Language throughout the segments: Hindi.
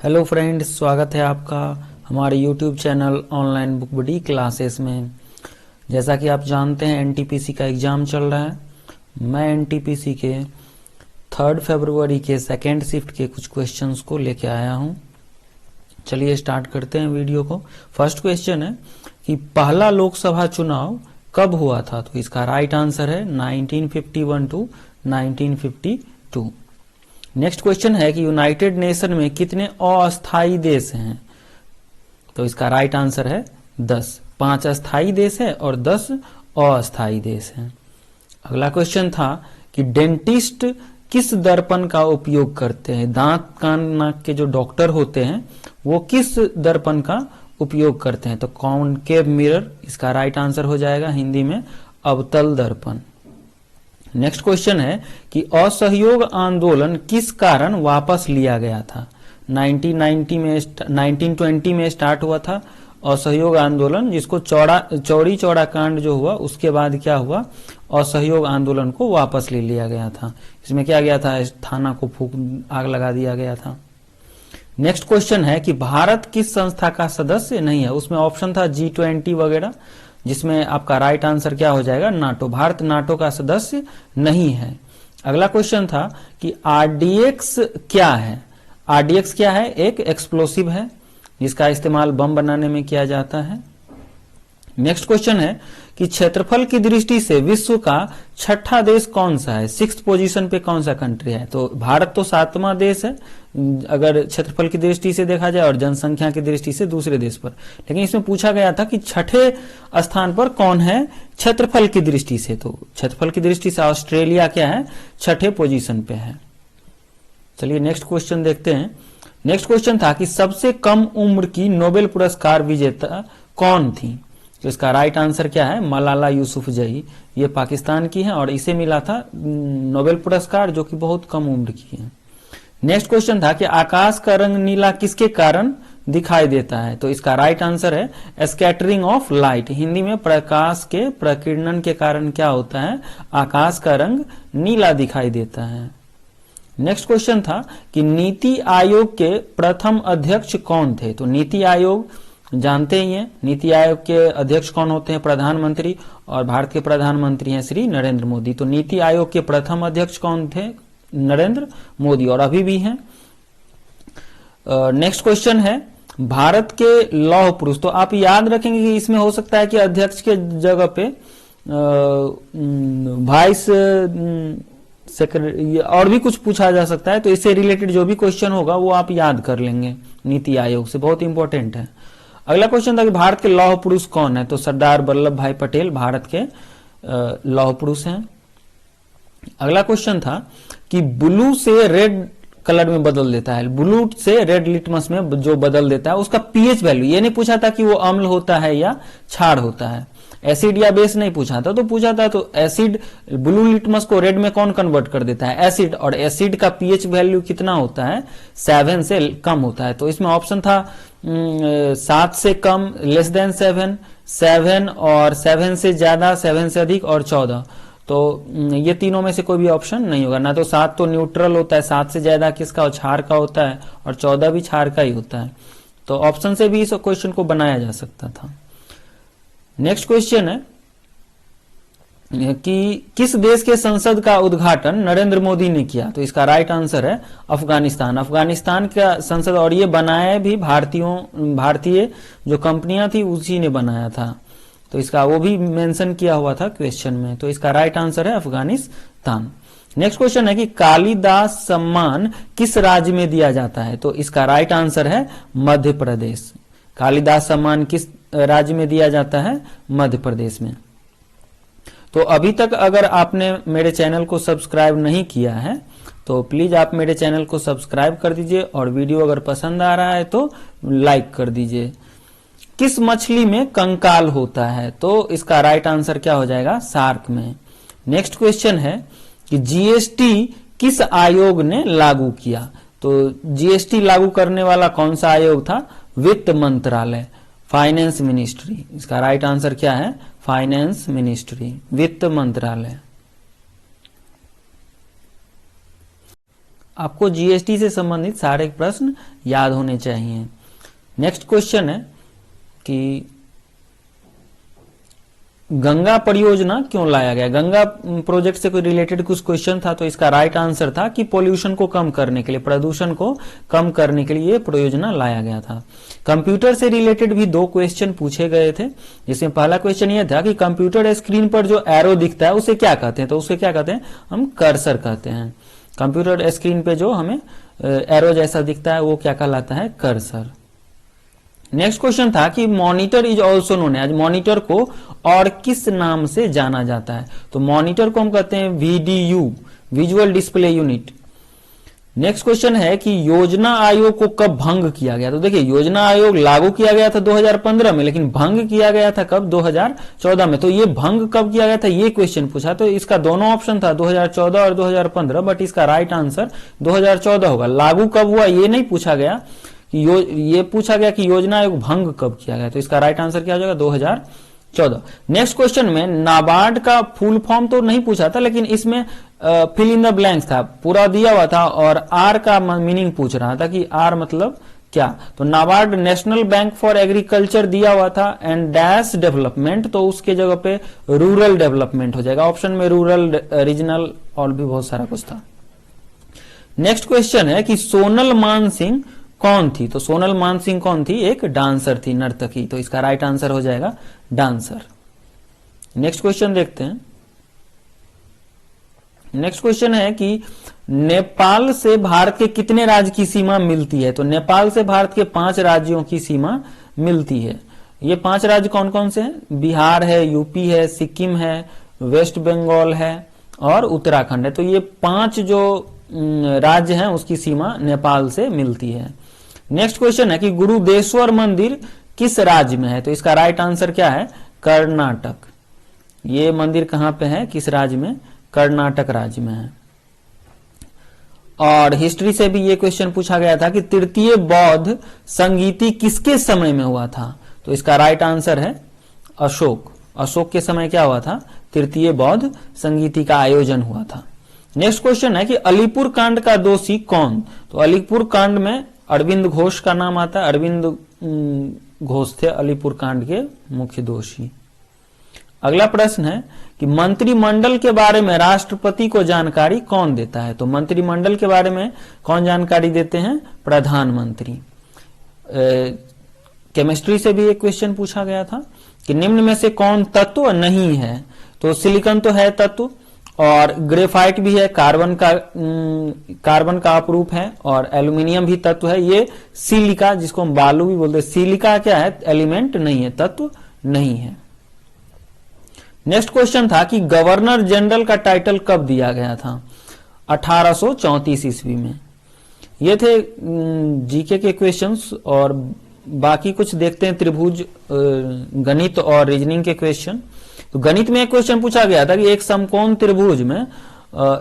हेलो फ्रेंड्स, स्वागत है आपका हमारे यूट्यूब चैनल ऑनलाइन बुक बडी क्लासेस में। जैसा कि आप जानते हैं एनटीपीसी का एग्ज़ाम चल रहा है। मैं एनटीपीसी के 3 फरवरी के सेकेंड शिफ्ट के कुछ क्वेश्चंस को लेके आया हूं। चलिए स्टार्ट करते हैं वीडियो को। फर्स्ट क्वेश्चन है कि पहला लोकसभा चुनाव कब हुआ था? तो इसका राइट आंसर है 1951 टू 1952। नेक्स्ट क्वेश्चन है कि यूनाइटेड नेशन में कितने अस्थायी देश हैं? तो इसका राइट आंसर है 10। 5 अस्थायी देश है और 10 अस्थायी देश हैं। अगला क्वेश्चन था कि डेंटिस्ट किस दर्पण का उपयोग करते हैं? दांत कान नाक के जो डॉक्टर होते हैं वो किस दर्पण का उपयोग करते हैं? तो कॉनकेव मिरर इसका राइट आंसर हो जाएगा, हिंदी में अवतल दर्पण। नेक्स्ट क्वेश्चन है कि असहयोग आंदोलन किस कारण वापस लिया गया था? 1920 में स्टार्ट हुआ था असहयोग आंदोलन, जिसको चौड़ी चौड़ा कांड जो हुआ उसके बाद क्या हुआ, असहयोग आंदोलन को वापस ले लिया गया था। इसमें क्या गया था, थाना को फूंक आग लगा दिया गया था। नेक्स्ट क्वेश्चन है कि भारत किस संस्था का सदस्य नहीं है? उसमें ऑप्शन था G20 वगैरह, जिसमें आपका राइट आंसर क्या हो जाएगा, नाटो। भारत नाटो का सदस्य नहीं है। अगला क्वेश्चन था कि आरडीएक्स क्या है? आरडीएक्स क्या है? एक एक्सप्लोसिव है जिसका इस्तेमाल बम बनाने में किया जाता है। नेक्स्ट क्वेश्चन है कि क्षेत्रफल की दृष्टि से विश्व का छठा देश कौन सा है? 6th पोजीशन पे कौन सा कंट्री है? तो भारत तो 7वां देश है अगर क्षेत्रफल की दृष्टि से देखा जाए, और जनसंख्या की दृष्टि से दूसरे देश पर। लेकिन इसमें पूछा गया था कि छठे स्थान पर कौन है क्षेत्रफल की दृष्टि से? तो क्षेत्रफल की दृष्टि से ऑस्ट्रेलिया क्या है, छठे पोजीशन पे है। चलिए नेक्स्ट क्वेश्चन देखते हैं। नेक्स्ट क्वेश्चन था कि सबसे कम उम्र की नोबेल पुरस्कार विजेता कौन थी? तो इसका राइट आंसर क्या है, मलाला यूसुफजई। ये पाकिस्तान की है और इसे मिला था नोबेल पुरस्कार, जो कि बहुत कम उम्र की है। नेक्स्ट क्वेश्चन था कि आकाश का रंग नीला किसके कारण दिखाई देता है? तो इसका राइट आंसर है स्कैटरिंग ऑफ लाइट। हिंदी में प्रकाश के प्रकीर्णन के कारण क्या होता है, आकाश का रंग नीला दिखाई देता है। नेक्स्ट क्वेश्चन था कि नीति आयोग के प्रथम अध्यक्ष कौन थे? तो नीति आयोग जानते ही हैं, नीति आयोग के अध्यक्ष कौन होते हैं, प्रधानमंत्री, और भारत के प्रधानमंत्री हैं श्री नरेंद्र मोदी। तो नीति आयोग के प्रथम अध्यक्ष कौन थे? नरेंद्र मोदी, और अभी भी हैं। नेक्स्ट क्वेश्चन है भारत के लौह पुरुष। तो आप याद रखेंगे कि इसमें हो सकता है कि अध्यक्ष के जगह पे वाइस सेक्रेटरी और भी कुछ पूछा जा सकता है। तो इससे रिलेटेड जो भी क्वेश्चन होगा वो आप याद कर लेंगे, नीति आयोग से, बहुत इंपॉर्टेंट है। अगला क्वेश्चन था कि भारत के लौह पुरुष कौन है? तो सरदार वल्लभ भाई पटेल भारत के लौह पुरुष हैं। अगला क्वेश्चन था कि ब्लू से रेड कलर में बदल देता है, ब्लू से रेड लिटमस में जो बदल देता है उसका पीएच वैल्यू। ये नहीं पूछा था कि वो अम्ल होता है या क्षार होता है, एसिड या बेस नहीं पूछा था। तो पूछा था तो एसिड, ब्लू लिटमस को रेड में कौन कन्वर्ट कर देता है, एसिड, और एसिड का पीएच वैल्यू कितना होता है, 7 से कम होता है। तो इसमें ऑप्शन था 7 से कम, लेस देन 7, 7 और 7 से ज्यादा, 7 से अधिक, और 14। तो ये तीनों में से कोई भी ऑप्शन नहीं होगा। ना तो 7 तो न्यूट्रल होता है, 7 से ज्यादा किसका, क्षार का होता है, और 14 भी क्षार का ही होता है। तो ऑप्शन से भी इस क्वेश्चन को बनाया जा सकता था। नेक्स्ट क्वेश्चन है कि किस देश के संसद का उद्घाटन नरेंद्र मोदी ने किया? तो इसका राइट आंसर है अफगानिस्तान। अफगानिस्तान का संसद, और ये बनाया भी भारतीय जो कंपनियां थी उसी ने बनाया था। तो इसका वो भी मेंशन किया हुआ था क्वेश्चन में। तो इसका राइट आंसर है अफगानिस्तान। नेक्स्ट क्वेश्चन है कि कालिदास सम्मान किस राज्य में दिया जाता है? तो इसका राइट आंसर है मध्य प्रदेश। कालिदास सम्मान किस राज्य में दिया जाता है? मध्य प्रदेश में। तो अभी तक अगर आपने मेरे चैनल को सब्सक्राइब नहीं किया है तो प्लीज आप मेरे चैनल को सब्सक्राइब कर दीजिए, और वीडियो अगर पसंद आ रहा है तो लाइक कर दीजिए। किस मछली में कंकाल होता है? तो इसका राइट आंसर क्या हो जाएगा, शार्क में। नेक्स्ट क्वेश्चन है कि जीएसटी किस आयोग ने लागू किया? तो जीएसटी लागू करने वाला कौन सा आयोग था? वित्त मंत्रालय, फाइनेंस मिनिस्ट्री। इसका राइट आंसर क्या है, फाइनेंस मिनिस्ट्री, वित्त मंत्रालय। आपको जीएसटी से संबंधित सारे प्रश्न याद होने चाहिए। नेक्स्ट क्वेश्चन है कि गंगा परियोजना क्यों लाया गया। गंगा प्रोजेक्ट से कोई रिलेटेड कुछ क्वेश्चन था, तो इसका राइट आंसर था कि पोल्यूशन को कम करने के लिए, प्रदूषण को कम करने के लिए ये परियोजना लाया गया था। कंप्यूटर से रिलेटेड भी 2 क्वेश्चन पूछे गए थे, जिसमें पहला क्वेश्चन ये था कि कंप्यूटर स्क्रीन पर जो एरो दिखता है उसे क्या कहते हैं, तो उसे क्या कहते हैं, हम कर्सर कहते हैं। कंप्यूटर स्क्रीन पे जो हमें एरो जैसा दिखता है वो क्या कहलाता है, कर्सर। नेक्स्ट क्वेश्चन था कि monitor is also known as, monitor को और किस नाम से जाना जाता है, तो मॉनिटर को हम कहते हैं VDU, visual display unit. Next question है कि योजना आयोग को कब भंग किया गया, तो देखिए योजना आयोग लागू किया गया था 2015 में, लेकिन भंग किया गया था कब, 2014 में। तो ये भंग कब किया गया था, ये क्वेश्चन पूछा, तो इसका दोनों ऑप्शन था 2014 और 2015, बट इसका राइट आंसर 2014 होगा। लागू कब हुआ ये नहीं पूछा गया, ये पूछा गया कि योजना आयोग भंग कब किया गया, तो इसका राइट आंसर क्या हो जाएगा, 2014। नेक्स्ट क्वेश्चन में नाबार्ड का फुल फॉर्म तो नहीं पूछा था, लेकिन इसमें फिल इन द ब्लैंक्स था, पूरा दिया हुआ था, और आर का मीनिंग पूछ रहा था कि आर मतलब क्या, तो NABARD national bank for agriculture दिया हुआ था एंड डैश डेवलपमेंट, तो उसके जगह पे रूरल डेवलपमेंट हो जाएगा। ऑप्शन में रूरल, रीजनल और भी बहुत सारा कुछ था। नेक्स्ट क्वेश्चन है कि सोनल मानसिंह कौन थी, तो सोनल मानसिंह कौन थी, एक डांसर थी, नर्तकी, तो इसका राइट आंसर हो जाएगा डांसर। नेक्स्ट क्वेश्चन देखते हैं। नेक्स्ट क्वेश्चन है कि नेपाल से भारत के कितने राज्य की सीमा मिलती है, तो नेपाल से भारत के 5 राज्यों की सीमा मिलती है। ये 5 राज्य कौन कौन से हैं, बिहार है, यूपी है, सिक्किम है, वेस्ट बंगाल है और उत्तराखंड है। तो ये 5 जो राज्य हैं उसकी सीमा नेपाल से मिलती है। नेक्स्ट क्वेश्चन है कि गुरुदेश्वर मंदिर किस राज्य में है, तो इसका राइट आंसर क्या है, कर्नाटक। ये मंदिर कहां पे है, किस राज्य में, कर्नाटक राज्य में है। और हिस्ट्री से भी ये क्वेश्चन पूछा गया था कि तृतीय बौद्ध संगीति किसके समय में हुआ था, तो इसका राइट आंसर है अशोक। अशोक के समय क्या हुआ था, तृतीय बौद्ध संगीति का आयोजन हुआ था। नेक्स्ट क्वेश्चन है कि अलीपुर कांड का दोषी कौन, तो अलीपुर कांड में अरविंद घोष का नाम आता है, अरविंद घोष थे अलीपुर कांड के मुख्य दोषी। अगला प्रश्न है कि मंत्रिमंडल के बारे में राष्ट्रपति को जानकारी कौन देता है, तो मंत्रिमंडल के बारे में कौन जानकारी देते हैं, प्रधानमंत्री। केमिस्ट्री से भी एक क्वेश्चन पूछा गया था कि निम्न में से कौन तत्व नहीं है, तो सिलिकॉन तो है तत्व, और ग्रेफाइट भी है, कार्बन का अपरूप है, और एल्यूमिनियम भी तत्व है। ये सिलिका, जिसको हम बालू भी बोलते हैं, सिलिका क्या है, एलिमेंट नहीं है, तत्व नहीं है। नेक्स्ट क्वेश्चन था कि गवर्नर जनरल का टाइटल कब दिया गया था, 1834 ईस्वी में। ये थे जीके के क्वेश्चंस, और बाकी कुछ देखते हैं त्रिभुज, गणित और रीजनिंग के क्वेश्चन। तो गणित में एक क्वेश्चन पूछा गया था कि एक समकोण त्रिभुज में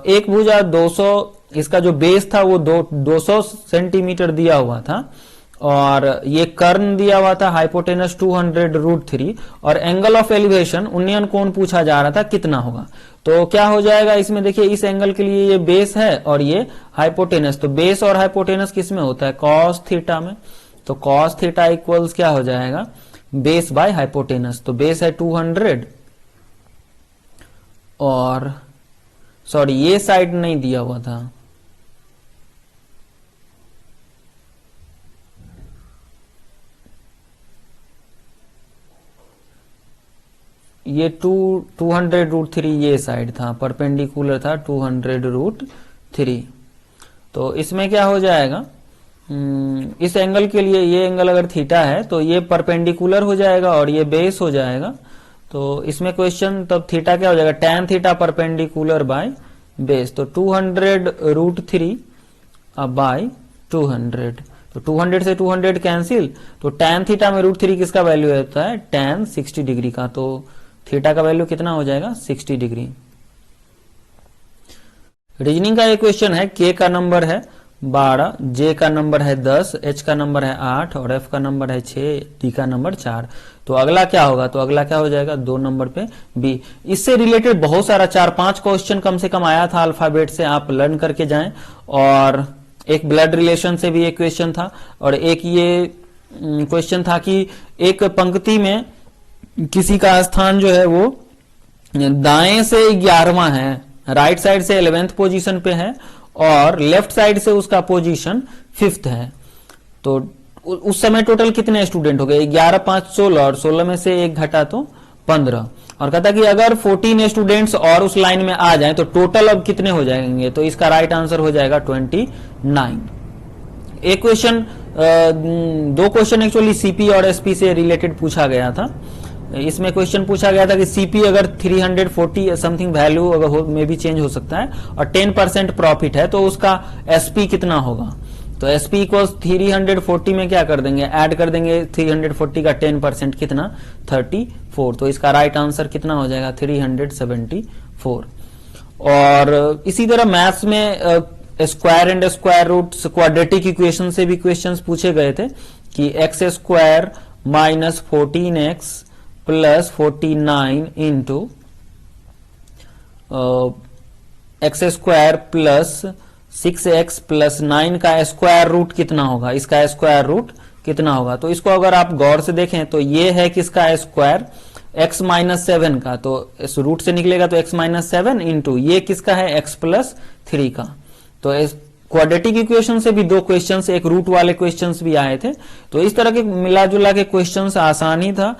एक भुजा 200, इसका जो बेस था वो 200 सेंटीमीटर दिया हुआ था, और ये कर्ण दिया हुआ था हाइपोटेनस 200√3, और एंगल ऑफ एलिवेशन उन्नयन कोण पूछा जा रहा था कितना होगा। तो क्या हो जाएगा इसमें, देखिए इस एंगल के लिए ये बेस है और ये हाइपोटेनस, तो बेस और हाइपोटेनस किस में होता है, कॉस थीटा में। तो कॉस थीटा इक्वल्स क्या हो जाएगा, बेस बाय हाइपोटेनस। तो बेस है 200, और सॉरी ये साइड नहीं दिया हुआ था, ये 200√3 ये साइड था, परपेंडिकुलर था 200√3। तो इसमें क्या हो जाएगा, इस एंगल के लिए ये एंगल अगर थीटा है तो ये परपेंडिकुलर हो जाएगा और ये बेस हो जाएगा। तो इसमें क्वेश्चन तब थीटा क्या हो जाएगा, tan theta perpendicular by base, तो 200√3 बाय 200, तो 200 से 200 कैंसिल, तो tan थीटा में √3 किसका वैल्यू होता है, tan 60 डिग्री का, तो थीटा का वैल्यू कितना हो जाएगा, 60 डिग्री। रीजनिंग का एक क्वेश्चन है, k का नंबर है 12, जे का नंबर है 10, एच का नंबर है 8 और एफ का नंबर है 6, डी का नंबर 4। तो अगला क्या होगा, तो अगला क्या हो जाएगा 2 नंबर पे बी। इससे रिलेटेड बहुत सारा 4-5 क्वेश्चन कम से कम आया था अल्फाबेट से, आप लर्न करके जाएं। और एक ब्लड रिलेशन से भी एक क्वेश्चन था, और एक ये क्वेश्चन था कि एक पंक्ति में किसी का स्थान जो है वो दाएं से 11वां है, राइट साइड से 11th पोजीशन पे है और लेफ्ट साइड से उसका पोजीशन 5th है। तो उस समय टोटल कितने स्टूडेंट हो गए, 11, 5, 16 और 16 में से एक घटा तो 15। और कहता कि अगर 14 स्टूडेंट्स और उस लाइन में आ जाएं तो टोटल अब कितने हो जाएंगे, तो इसका राइट आंसर हो जाएगा 29। एक क्वेश्चन, 2 क्वेश्चन एक्चुअली सीपी और एसपी से रिलेटेड पूछा गया था। इसमें क्वेश्चन पूछा गया था कि सीपी अगर 340 समथिंग वैल्यू अगर हो में भी चेंज हो सकता है और 10% प्रॉफिट है तो उसका एसपी कितना होगा। तो एसपी को 340 में क्या कर देंगे, ऐड कर देंगे 340 का 10% कितना 34। तो इसका राइट आंसर कितना हो जाएगा 374। और इसी तरह मैथ्स में square and square root quadratic equation से भी क्वेश्चंस पूछे गए थे कि X square minus 14x plus 49 into X square plus 6x plus 9 का स्क्वायर रूट कितना होगा, इसका स्क्वायर रूट कितना होगा। तो इसको अगर आप गौर से देखें तो ये है किसका स्क्वायर, x माइनस 7 का, तो इस रूट से निकलेगा तो x माइनस 7 इंटू ये किसका है x प्लस 3 का। तो इस क्वाड्रेटिक इक्वेशन से भी 2 क्वेश्चंस, एक रूट वाले क्वेश्चंस भी आए थे। तो इस तरह के मिला जुला के क्वेश्चंस आसानी था,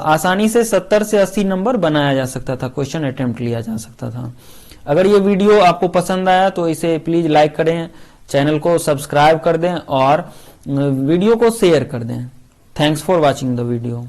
आसानी से 70 से 80 नंबर बनाया जा सकता था, क्वेश्चन अटेम्प्ट लिया जा सकता था। अगर ये वीडियो आपको पसंद आया तो इसे प्लीज लाइक करें, चैनल को सब्सक्राइब कर दें और वीडियो को शेयर कर दें। Thanks for watching the video.